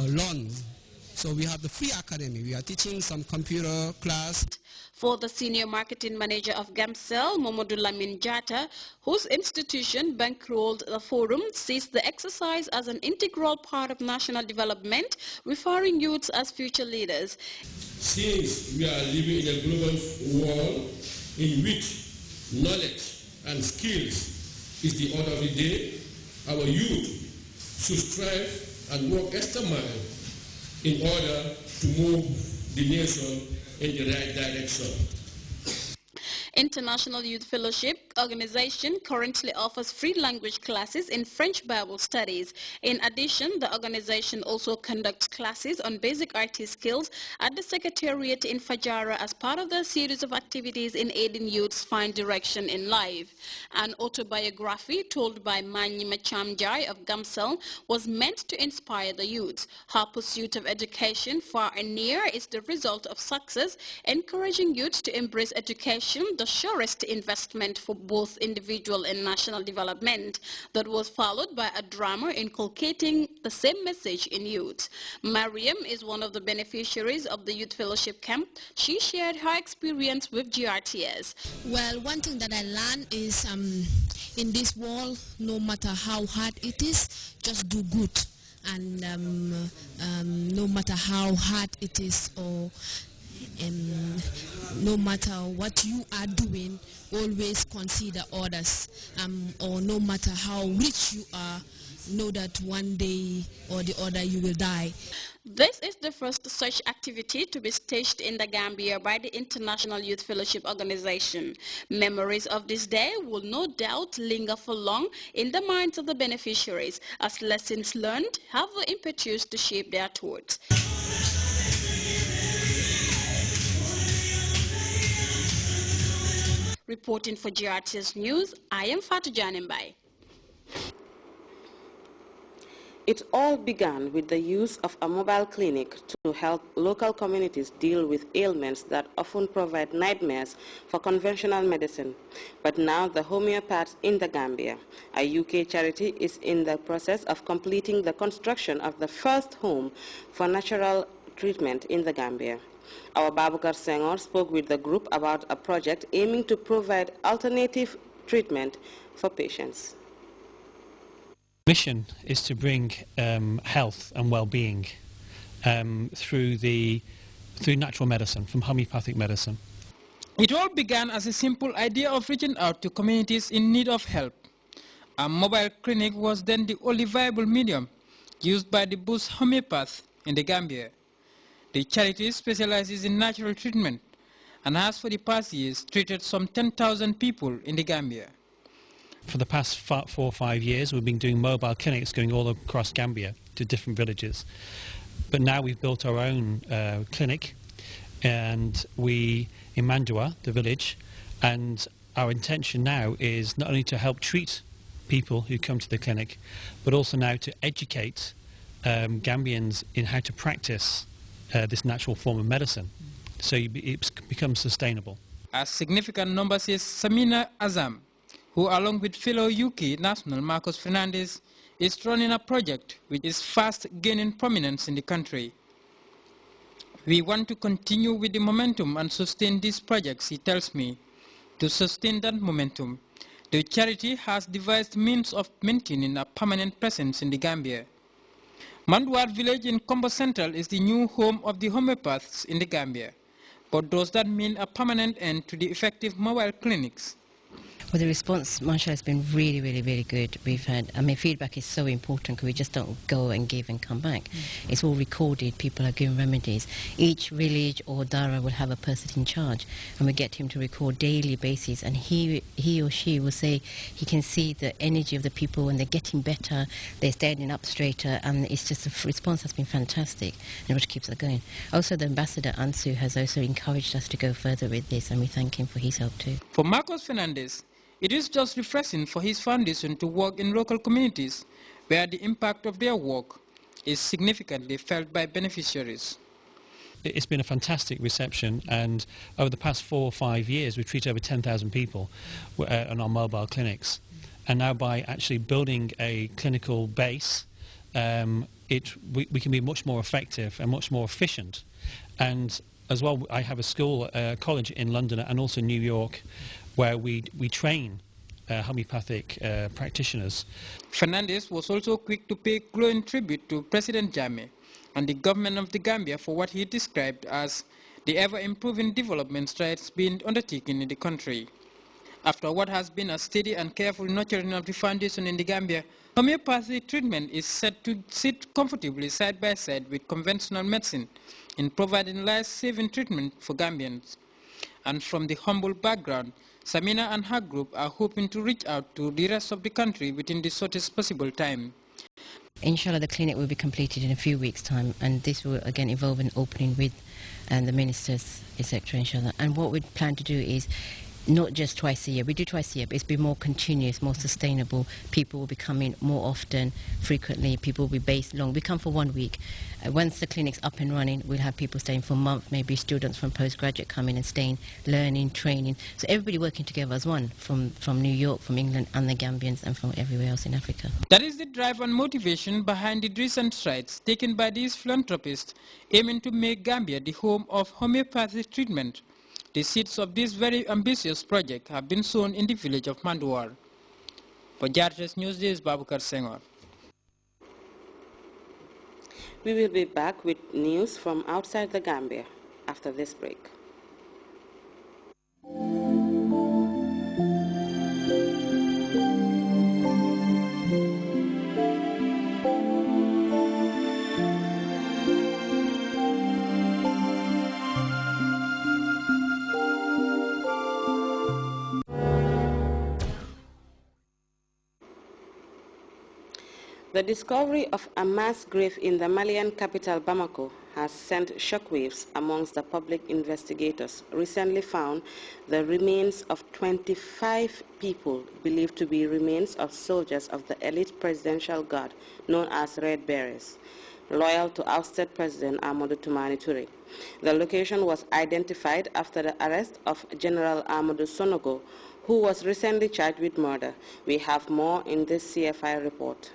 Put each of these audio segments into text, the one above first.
learn. So we have the free academy. We are teaching some computer class. For the senior marketing manager of Gamcell, Mamadou Lamin Jata, whose institution bankrolled the forum, sees the exercise as an integral part of national development, referring youths as future leaders. Since we are living in a global world in which knowledge and skills is the order of the day, our youth should strive and work extra mile in order to move the nation in the right direction. International Youth Fellowship Organization currently offers free language classes in French Bible studies. In addition, the organization also conducts classes on basic IT skills at the Secretariat in Fajara as part of their series of activities in aiding youths find direction in life. An autobiography told by Manyi Machamjai of Gamcell was meant to inspire the youths. Her pursuit of education far and near is the result of success, encouraging youths to embrace education, the surest investment for both individual and national development. That was followed by a drama inculcating the same message in youth. Mariam is one of the beneficiaries of the Youth Fellowship Camp. She shared her experience with GRTS. Well, one thing that I learned is in this world, no matter how hard it is, just do good. And no matter how hard it is, or no matter what you are doing, always consider others, or no matter how rich you are, know that one day or the other you will die. This is the first such activity to be staged in the Gambia by the International Youth Fellowship Organization. Memories of this day will no doubt linger for long in the minds of the beneficiaries, as lessons learned have the impetus to shape their thoughts. Reporting for GRTS News, I am Fatou Janembai. It all began with the use of a mobile clinic to help local communities deal with ailments that often provide nightmares for conventional medicine. But now the homeopaths in the Gambia, a UK charity, is in the process of completing the construction of the first home for natural treatment in the Gambia. Our Babukar Senghor spoke with the group about a project aiming to provide alternative treatment for patients. Mission is to bring health and well-being through natural medicine, from homeopathic medicine. It all began as a simple idea of reaching out to communities in need of help. A mobile clinic was then the only viable medium used by the bush homeopath in the Gambia. The charity specializes in natural treatment and has for the past years treated some 10,000 people in the Gambia. For the past 4 or 5 years, we've been doing mobile clinics going all across Gambia to different villages. But now we've built our own clinic, and in Mandua, the village, and our intention now is not only to help treat people who come to the clinic, but also now to educate Gambians in how to practice this natural form of medicine, so it becomes sustainable. A significant number says Samina Azam, who along with fellow UK national Marcos Fernandez is running a project which is fast gaining prominence in the country. We want to continue with the momentum and sustain these projects, he tells me. To sustain that momentum, the charity has devised means of maintaining a permanent presence in the Gambia. Manduar village in Combo Central is the new home of the homeopaths in the Gambia. But does that mean a permanent end to the effective mobile clinics? Well, the response, Marsha, has been really, really, really good. We've had, feedback is so important because we just don't go and give and come back. It's all recorded. People are giving remedies. Each village or dara will have a person in charge, and we get him to record daily basis, and he or she will say he can see the energy of the people when they're getting better, they're standing up straighter, and it's just the response has been fantastic, and which keeps it going. Also, the ambassador Ansu has also encouraged us to go further with this, and we thank him for his help too. For Marcos Fernandez, it is just refreshing for his foundation to work in local communities where the impact of their work is significantly felt by beneficiaries. It's been a fantastic reception, and over the past 4 or 5 years we've treated over 10,000 people on our mobile clinics. And now by actually building a clinical base we can be much more effective and much more efficient. And as well, I have a school, college in London and also New York, where we train homeopathic practitioners. Fernandez was also quick to pay glowing tribute to President Jammeh and the government of the Gambia for what he described as the ever-improving development strides being undertaken in the country. After what has been a steady and careful nurturing of the foundation in the Gambia, homeopathy treatment is set to sit comfortably side by side with conventional medicine in providing life-saving treatment for Gambians. And from the humble background, Samina and her group are hoping to reach out to the rest of the country within the shortest possible time. Inshallah, the clinic will be completed in a few weeks' time, and this will again involve an opening with the ministers, etc. Inshallah. And what we plan to do is not just twice a year. We do twice a year, but it's be more continuous, more sustainable. People will be coming more often, frequently. People will be based long. We come for 1 week. Once the clinic's up and running, we'll have people staying for a month, maybe students from postgraduate coming and staying, learning, training. So everybody working together as one, from New York, from England, and the Gambians, and from everywhere else in Africa. That is the drive and motivation behind the recent strides taken by these philanthropists, aiming to make Gambia the home of homeopathic treatment. The seeds of this very ambitious project have been sown in the village of Manduar. For Grts News, this is Babukar Senghor. We will be back with news from outside the Gambia after this break. The discovery of a mass grave in the Malian capital Bamako has sent shockwaves amongst the public. Investigators recently found the remains of 25 people believed to be remains of soldiers of the elite presidential guard known as Red Berets, loyal to ousted President Amadou Toumani Touré. The location was identified after the arrest of General Amadou Sonogo, who was recently charged with murder. We have more in this CFI report.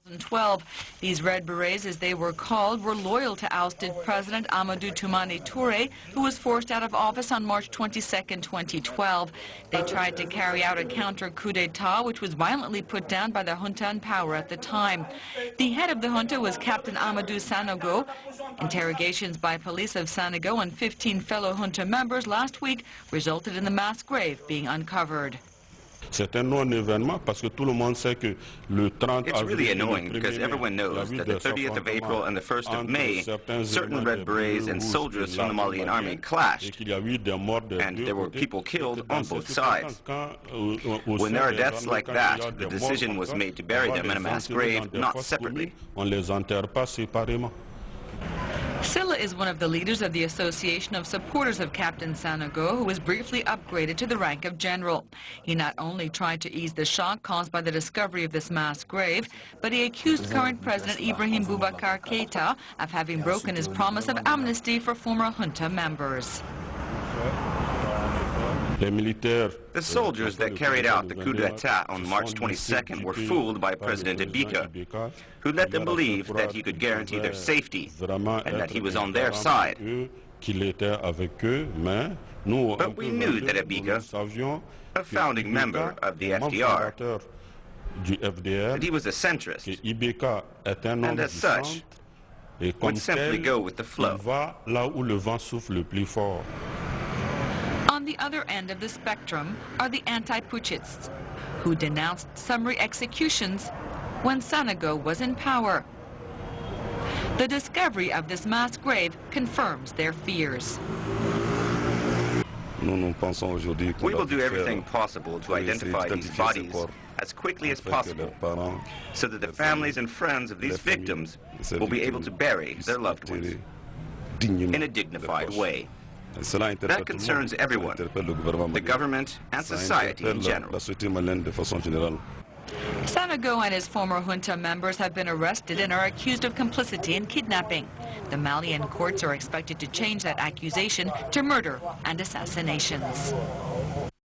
2012. These Red Berets, as they were called, were loyal to ousted President Amadou Toumani Touré, who was forced out of office on March 22, 2012. They tried to carry out a counter-coup d'etat, which was violently put down by the junta in power at the time. The head of the junta was Captain Amadou Sanogo. Interrogations by police of Sanogo and 15 fellow junta members last week resulted in the mass grave being uncovered. C'est un non-événement parce que tout le monde sait que le 30 It's really annoying because everyone knows that the 30th of April and the 1st of May, certain Red Berets and soldiers from the Malian army clashed, and there were people killed on both sides. When there are deaths like that, the decision was made to bury them in a mass grave, not separately. Silla is one of the leaders of the Association of Supporters of Captain Sanogo, who was briefly upgraded to the rank of general. He not only tried to ease the shock caused by the discovery of this mass grave, but he accused current President Ibrahim Boubacar Keïta of having broken his promise of amnesty for former junta members. The soldiers that carried out the coup d'etat on March 22nd were fooled by President Ibeka, who let them believe that he could guarantee their safety and that he was on their side. But we knew that Ibeka, a founding member of the FDR, that he was a centrist, and as such, would simply go with the flow. On the other end of the spectrum are the anti-putschists, who denounced summary executions when Sanogo was in power. The discovery of this mass grave confirms their fears. We will do everything possible to identify these bodies as quickly as possible, so that the families and friends of these victims will be able to bury their loved ones in a dignified way. That concerns everyone, the government and society in general. Sanogo and his former junta members have been arrested and are accused of complicity in kidnapping. The Malian courts are expected to change that accusation to murder and assassinations.